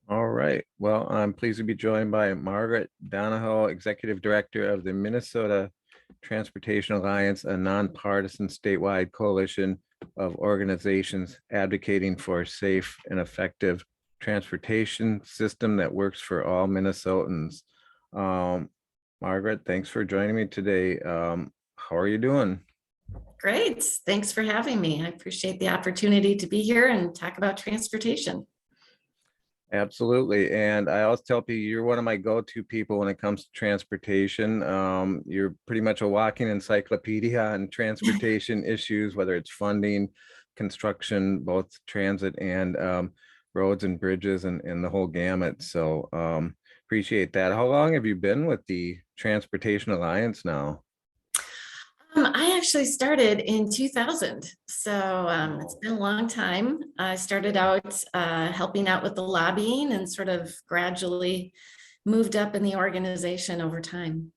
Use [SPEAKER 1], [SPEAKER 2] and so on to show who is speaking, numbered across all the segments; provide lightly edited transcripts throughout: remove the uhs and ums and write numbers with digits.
[SPEAKER 1] All right. Well, I'm pleased to be joined by Margaret Donahoe, Executive Director of the Minnesota Transportation Alliance, a nonpartisan statewide coalition of organizations advocating for a safe and effective transportation system that works for all Minnesotans. Um, Margaret, thanks for joining me today. How are you doing?
[SPEAKER 2] Great. Thanks for having me. I appreciate the opportunity to be here and talk about transportation.
[SPEAKER 1] Absolutely. And I always tell people you're one of my go-to people when it comes to transportation. You're pretty much a walking encyclopedia on transportation issues, whether it's funding, construction, both transit and roads and bridges and the whole gamut. So appreciate that. How long have you been with the Transportation Alliance now?
[SPEAKER 2] I actually started in 2000, so it's been a long time. I started out helping out with the lobbying and sort of gradually moved up in the organization over time.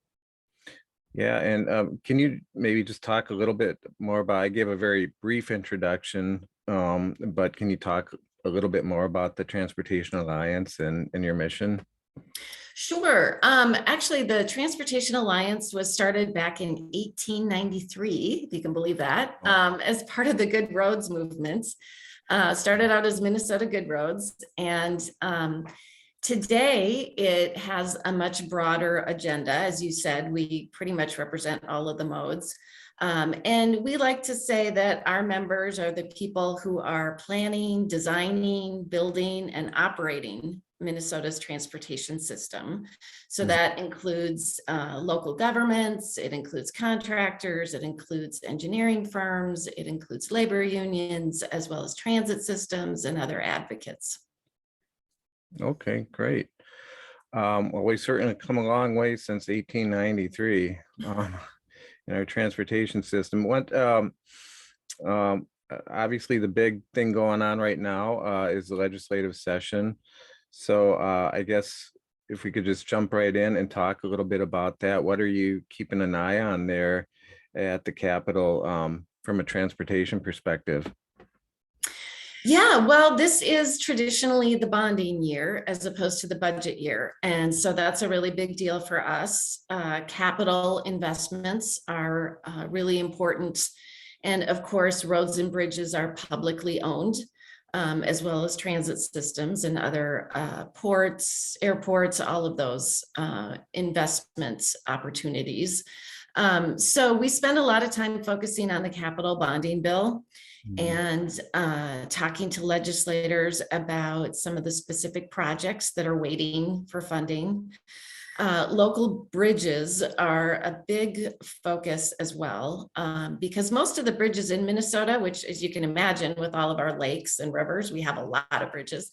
[SPEAKER 1] Yeah, and can you maybe just talk a little bit more about, I gave a very brief introduction, but can you talk a little bit more about the Transportation Alliance and your mission?
[SPEAKER 2] Sure. Actually, the Transportation Alliance was started back in 1893, if you can believe that,
[SPEAKER 1] Oh,
[SPEAKER 2] as part of the Good Roads movement. Started out as Minnesota Good Roads, and today it has a much broader agenda. As you said, we pretty much represent all of the modes. And we like to say that our members are the people who are planning, designing, building, and operating Minnesota's transportation system. So
[SPEAKER 1] mhm.
[SPEAKER 2] that includes local governments, it includes contractors, it includes engineering firms, it includes labor unions, as well as transit systems and other advocates.
[SPEAKER 1] Okay, great. Well, we certainly come a long way since 1893 in our transportation system. Obviously the big thing going on right now is the legislative session. So I guess if we could just jump right in and talk a little bit about that. What are you keeping an eye on there at the Capitol from a transportation perspective?
[SPEAKER 2] Yeah, well, this is traditionally the bonding year as opposed to the budget year. And so that's a really big deal for us. Capital investments are really important. And of course, roads and bridges are publicly owned, as well as transit systems and other ports, airports, all of those investment opportunities. So we spend a lot of time focusing on the capital bonding bill
[SPEAKER 1] Mhm.
[SPEAKER 2] and talking to legislators about some of the specific projects that are waiting for funding. Local bridges are a big focus as well, because most of the bridges in Minnesota, which, as you can imagine, with all of our lakes and rivers, we have a lot of bridges,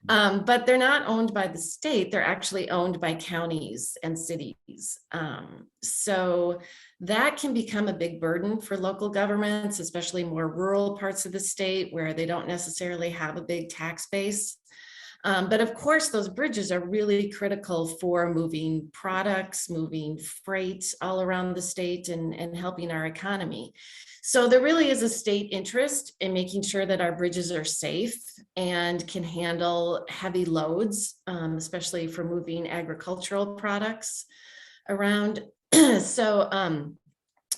[SPEAKER 2] but they're not owned by the state. They're actually owned by counties and cities. So that can become a big burden for local governments, especially more rural parts of the state where they don't necessarily have a big tax base. But of course, those bridges are really critical for moving products, moving freight all around the state and helping our economy. So there really is a state interest in making sure that our bridges are safe and can handle heavy loads, especially for moving agricultural products around. So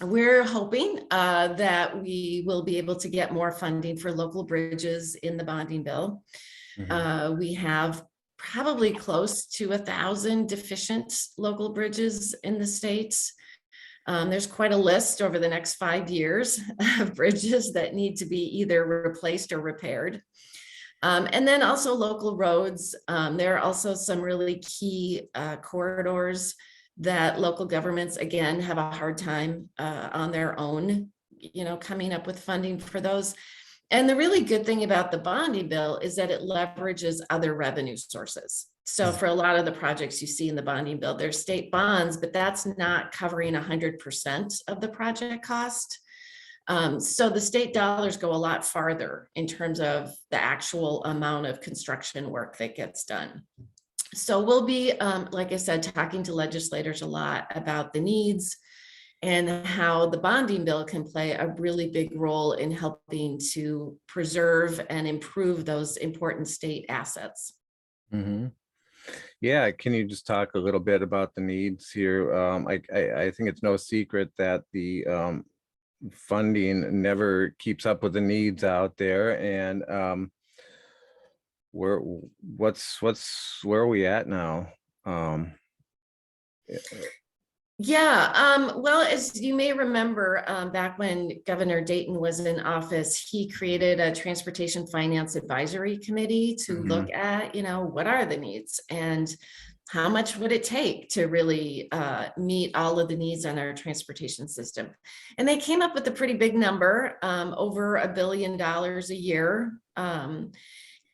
[SPEAKER 2] we're hoping that we will be able to get more funding for local bridges in the bonding bill.
[SPEAKER 1] Mhm.
[SPEAKER 2] We have probably close to 1,000 deficient local bridges in the states. There's quite a list over the next 5 years of bridges that need to be either replaced or repaired. And then also local roads. There are also some really key corridors that local governments, again, have a hard time on their own, coming up with funding for those. And the really good thing about the bonding bill is that it leverages other revenue sources. So for a lot of the projects you see in the bonding bill, there's state bonds, but that's not covering 100% of the project cost. So the state dollars go a lot farther in terms of the actual amount of construction work that gets done. So we'll be, like I said, talking to legislators a lot about the needs and how the bonding bill can play a really big role in helping to preserve and improve those important state assets.
[SPEAKER 1] Mhm. Yeah, can you just talk a little bit about the needs here? I think it's no secret that the funding never keeps up with the needs out there, and where where are we at now? Um,
[SPEAKER 2] Yeah, well, as you may remember, back when Governor Dayton was in office, he created a Transportation Finance Advisory Committee to
[SPEAKER 1] mhm,
[SPEAKER 2] look at, what are the needs and how much would it take to really meet all of the needs on our transportation system. And they came up with a pretty big number, over $1 billion a year.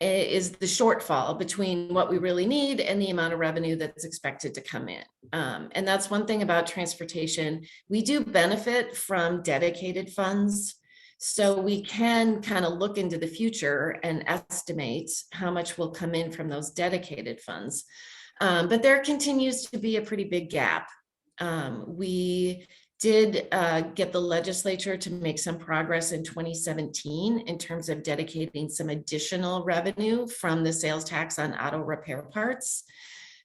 [SPEAKER 2] Is the shortfall between what we really need and the amount of revenue that's expected to come in. And that's one thing about transportation. We do benefit from dedicated funds. So we can kind of look into the future and estimate how much will come in from those dedicated funds. But there continues to be a pretty big gap. We did get the legislature to make some progress in 2017 in terms of dedicating some additional revenue from the sales tax on auto repair parts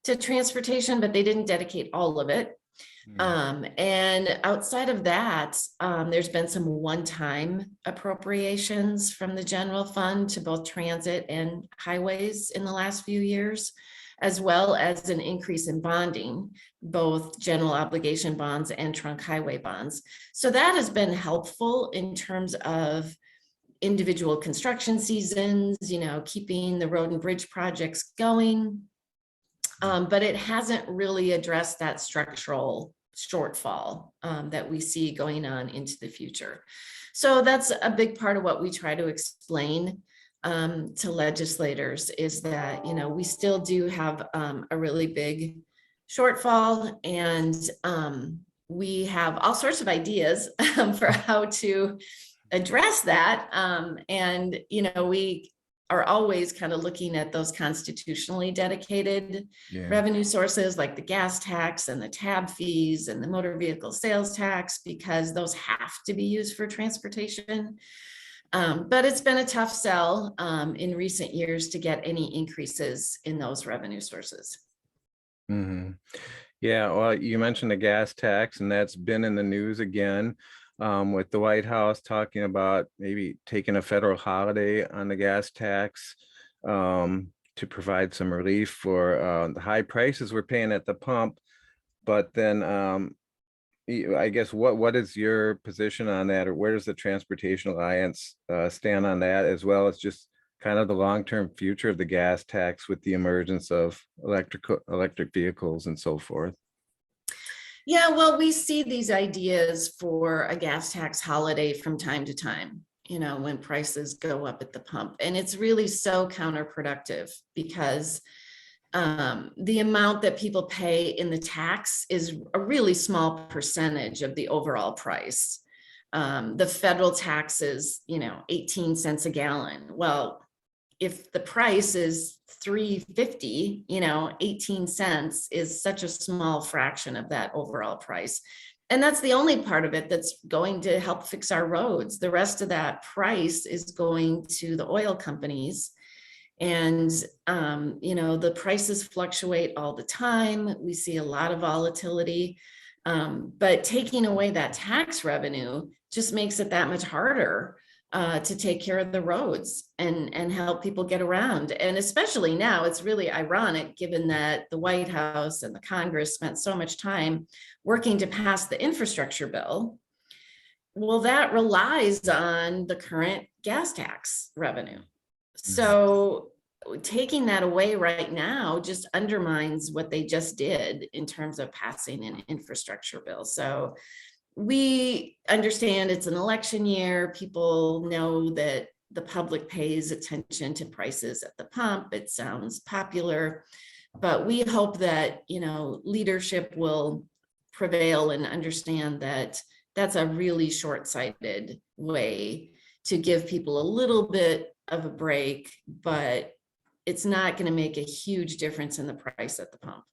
[SPEAKER 2] to transportation, but they didn't dedicate all of it. And outside of that, there's been some one-time appropriations from the general fund to both transit and highways in the last few years, as well as an increase in bonding, both general obligation bonds and trunk highway bonds. So that has been helpful in terms of individual construction seasons, keeping the road and bridge projects going. But it hasn't really addressed that structural shortfall that we see going on into the future. So that's a big part of what we try to explain to legislators, is that, we still do have a really big shortfall, and we have all sorts of ideas for how to address that. And, we are always kind of looking at those constitutionally dedicated
[SPEAKER 1] yeah.
[SPEAKER 2] revenue sources like the gas tax and the tab fees and the motor vehicle sales tax, because those have to be used for transportation. But it's been a tough sell in recent years to get any increases in those revenue sources.
[SPEAKER 1] Mhm. Yeah, well, you mentioned the gas tax, and that's been in the news again, with the White House talking about maybe taking a federal holiday on the gas tax, to provide some relief for the high prices we're paying at the pump. But then, I guess, what is your position on that, or where does the Transportation Alliance stand on that, as well as just kind of the long-term future of the gas tax with the emergence of electric vehicles and so forth?
[SPEAKER 2] Yeah, well, we see these ideas for a gas tax holiday from time to time, when prices go up at the pump. And it's really so counterproductive, because the amount that people pay in the tax is a really small percentage of the overall price. The federal tax is, 18 cents a gallon. Well, if the price is $3.50, 18 cents is such a small fraction of that overall price. And that's the only part of it that's going to help fix our roads. The rest of that price is going to the oil companies. And, the prices fluctuate all the time. We see a lot of volatility. But taking away that tax revenue just makes it that much harder to take care of the roads and help people get around. And especially now, it's really ironic, given that the White House and the Congress spent so much time working to pass the infrastructure bill. Well, that relies on the current gas tax revenue.
[SPEAKER 1] Mhm.
[SPEAKER 2] So taking that away right now just undermines what they just did in terms of passing an infrastructure bill. So we understand it's an election year. People know that the public pays attention to prices at the pump. It sounds popular, but we hope that, leadership will prevail and understand that that's a really short-sighted way to give people a little bit of a break, but it's not going to make a huge difference in the price at the pump.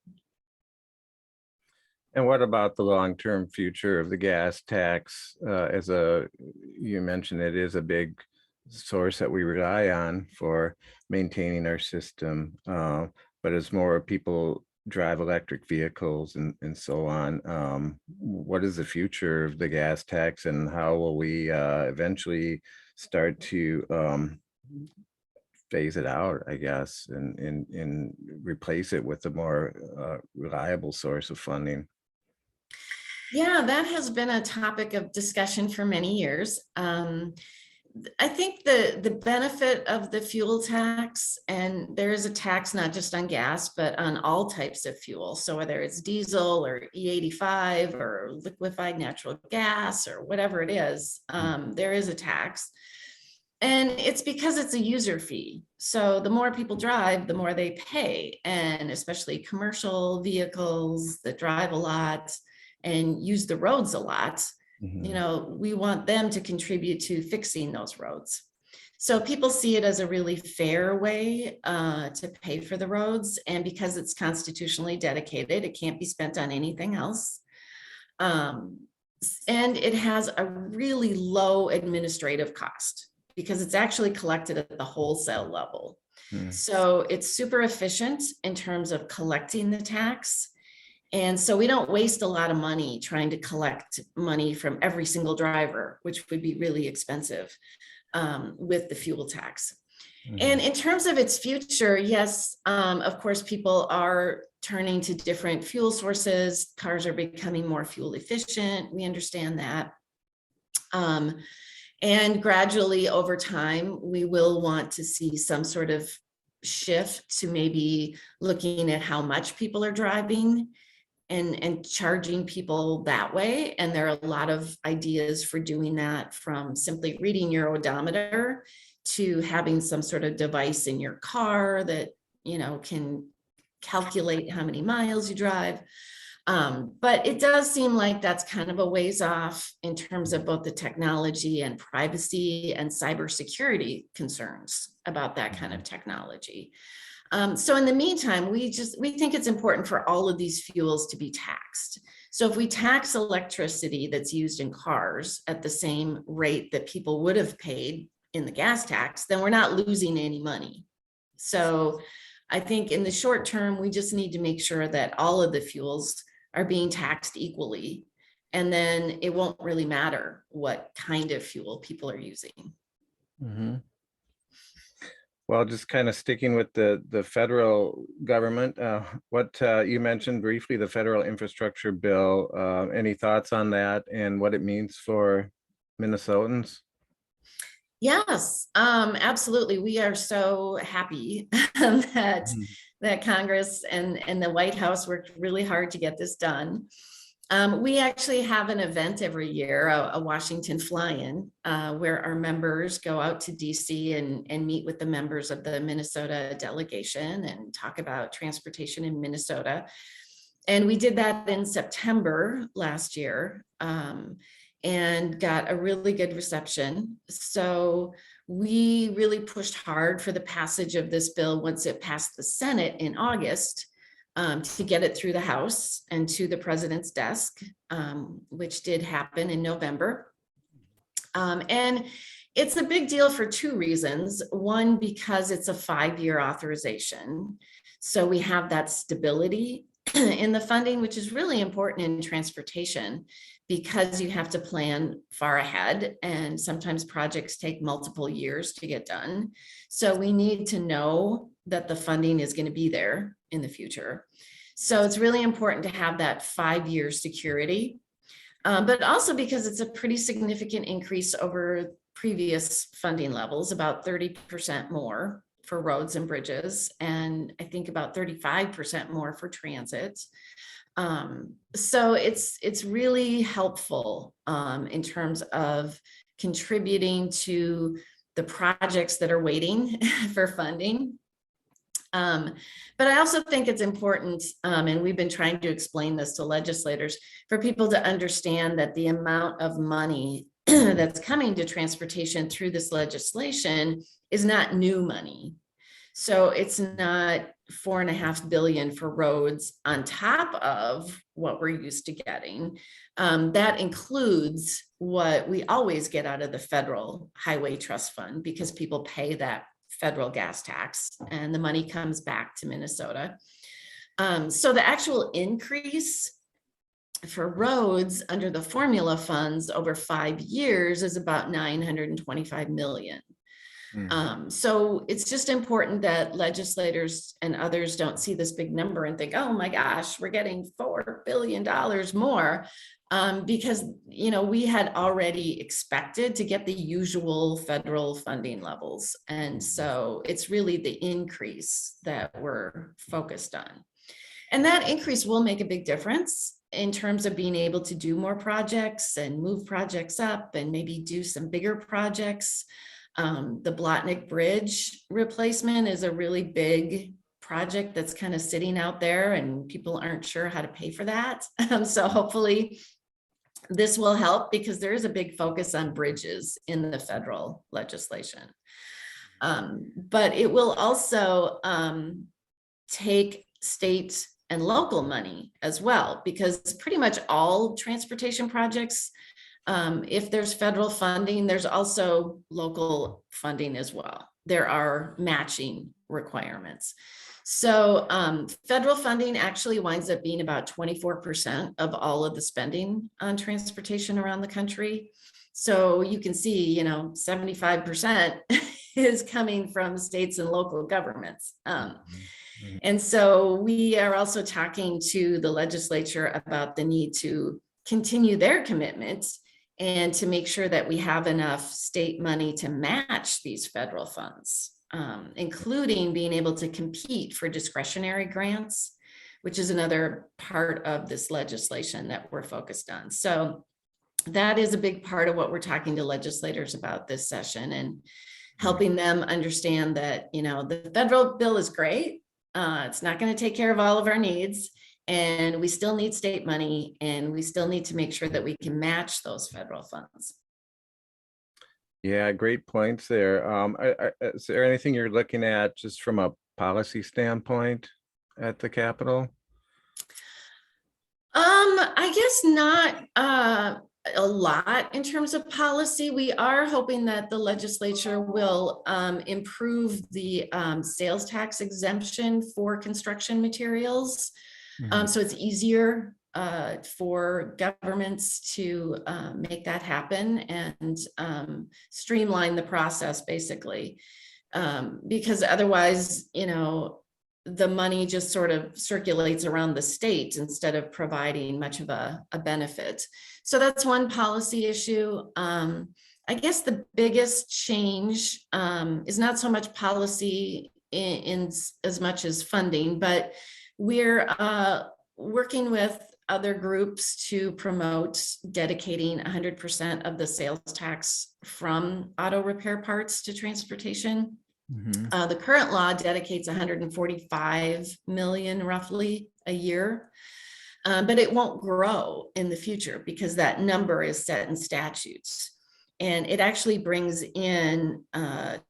[SPEAKER 1] And what about the long-term future of the gas tax? You mentioned it is a big source that we rely on for maintaining our system. but as more people drive electric vehicles and so on, what is the future of the gas tax, and how will we eventually start to phase it out, I guess, and replace it with a more reliable source of funding?
[SPEAKER 2] Yeah, that has been a topic of discussion for many years. I think the benefit of the fuel tax, and there is a tax not just on gas, but on all types of fuel. So whether it's diesel or E85 or liquefied natural gas or whatever it is, there is a tax. And it's because it's a user fee. So the more people drive, the more they pay. And especially commercial vehicles that drive a lot and use the roads a lot, we want them to contribute to fixing those roads. So people see it as a really fair way to pay for the roads. And because it's constitutionally dedicated, it can't be spent on anything else. And it has a really low administrative cost because it's actually collected at the wholesale level. So it's super efficient in terms of collecting the tax. And so we don't waste a lot of money trying to collect money from every single driver, which would be really expensive with the fuel tax. And in terms of its future, yes, of course, people are turning to different fuel sources. Cars are becoming more fuel efficient. We understand that. And gradually over time, we will want to see some sort of shift to maybe looking at how much people are driving and charging people that way. And there are a lot of ideas for doing that, from simply reading your odometer to having some sort of device in your car that, can calculate how many miles you drive. But it does seem like that's kind of a ways off in terms of both the technology and privacy and cybersecurity concerns about that kind of technology. So in the meantime, we think it's important for all of these fuels to be taxed. So if we tax electricity that's used in cars at the same rate that people would have paid in the gas tax, then we're not losing any money. So I think in the short term, we just need to make sure that all of the fuels are being taxed equally. And then it won't really matter what kind of fuel people are using.
[SPEAKER 1] Well, just kind of sticking with the federal government, what you mentioned briefly, the federal infrastructure bill. Any thoughts on that and what it means for Minnesotans?
[SPEAKER 2] Yes, absolutely. We are so happy that Congress and the White House worked really hard to get this done. We actually have an event every year, a Washington fly-in, where our members go out to DC and meet with the members of the Minnesota delegation and talk about transportation in Minnesota. And we did that in September last year and got a really good reception. So we really pushed hard for the passage of this bill once it passed the Senate in August, to get it through the House and to the president's desk, which did happen in November. And it's a big deal for two reasons. One, because it's a 5-year authorization. So we have that stability in the funding, which is really important in transportation because you have to plan far ahead and sometimes projects take multiple years to get done. So we need to know that the funding is going to be there in the future. So it's really important to have that 5-year security, but also because it's a pretty significant increase over previous funding levels, about 30% more for roads and bridges, and I think about 35% more for transit. So it's really helpful in terms of contributing to the projects that are waiting for funding. But I also think it's important, and we've been trying to explain this to legislators, for people to understand that the amount of money that's coming to transportation through this legislation is not new money. So it's not $4.5 billion for roads on top of what we're used to getting. That includes what we always get out of the federal highway trust fund because people pay that federal gas tax, and the money comes back to Minnesota. So the actual increase for roads under the formula funds over 5 years is about 925 million. So it's just important that legislators and others don't see this big number and think, oh my gosh, we're getting $4 billion more. Because, you know, we had already expected to get the usual federal funding levels. And so it's really the increase that we're focused on. And that increase will make a big difference in terms of being able to do more projects and move projects up and maybe do some bigger projects. The Blotnick Bridge replacement is a really big project that's kind of sitting out there and people aren't sure how to pay for that. So hopefully this will help, because there is a big focus on bridges in the federal legislation. But it will also take state and local money as well, because pretty much all transportation projects, if there's federal funding, there's also local funding as well. There are matching requirements. So federal funding actually winds up being about 24% of all of the spending on transportation around the country. So you can see, you know, 75% is coming from states and local governments. And so we are also talking to the legislature about the need to continue their commitments and to make sure that we have enough state money to match these federal funds, including being able to compete for discretionary grants, which is another part of this legislation that we're focused on. So that is a big part of what we're talking to legislators about this session, and helping them understand that, you know, the federal bill is great. It's not going to take care of all of our needs, and we still need state money, and we still need to make sure that we can match those federal funds.
[SPEAKER 1] Yeah, great points there. Is there anything you're looking at just from a policy standpoint at the Capitol?
[SPEAKER 2] I guess not a lot in terms of policy. We are hoping that the legislature will improve the sales tax exemption for construction materials. So it's easier for governments to make that happen and streamline the process, basically. Because otherwise, you know, the money just sort of circulates around the state instead of providing much of a benefit. So that's one policy issue. I guess the biggest change is not so much policy in as much as funding, but we're working with other groups to promote dedicating 100% of the sales tax from auto repair parts to transportation. The current law dedicates 145 million roughly a year, but it won't grow in the future because that number is set in statutes. And it actually brings in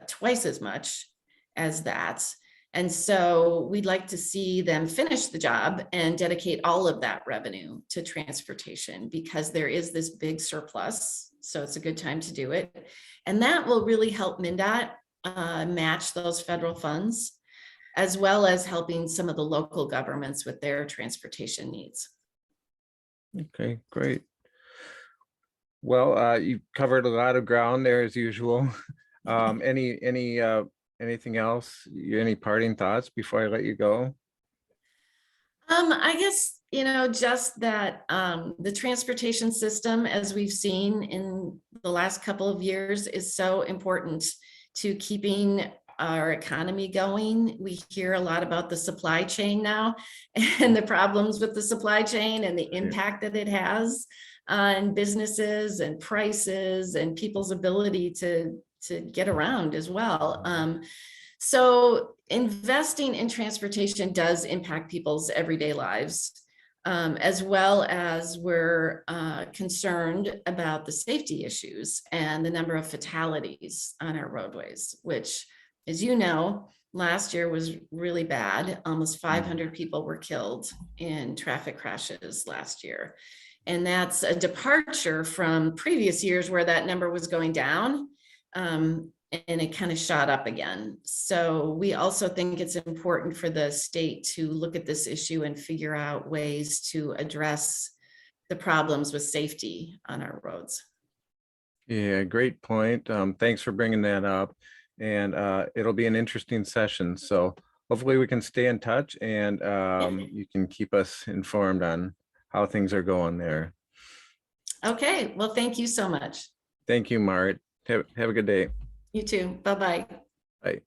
[SPEAKER 2] twice as much as that. And so we'd like to see them finish the job and dedicate all of that revenue to transportation, because there is this big surplus. So it's a good time to do it. And that will really help MnDOT match those federal funds, as well as helping some of the local governments with their transportation needs.
[SPEAKER 1] Okay, great. Well, you covered a lot of ground there as usual. Anything else? Any parting thoughts before I let you go?
[SPEAKER 2] I guess, you know, just that the transportation system, as we've seen in the last couple of years, is so important to keeping our economy going. We hear a lot about the supply chain now and the problems with the supply chain and the impact that it has on businesses and prices and people's ability to get around as well. So investing in transportation does impact people's everyday lives, as well as we're concerned about the safety issues and the number of fatalities on our roadways, which, as you know, last year was really bad. Almost 500 people were killed in traffic crashes last year. And that's a departure from previous years where that number was going down. and it kind of shot up again. So we also think it's important for the state to look at this issue and figure out ways to address the problems with safety on our roads.
[SPEAKER 1] Yeah, great point. Thanks for bringing that up. And it'll be an interesting session. So hopefully we can stay in touch and you can keep us informed on how things are going there.
[SPEAKER 2] Okay, well, thank you so much.
[SPEAKER 1] Thank you, Margaret. Have a good day.
[SPEAKER 2] You too. Bye-bye.
[SPEAKER 1] Bye.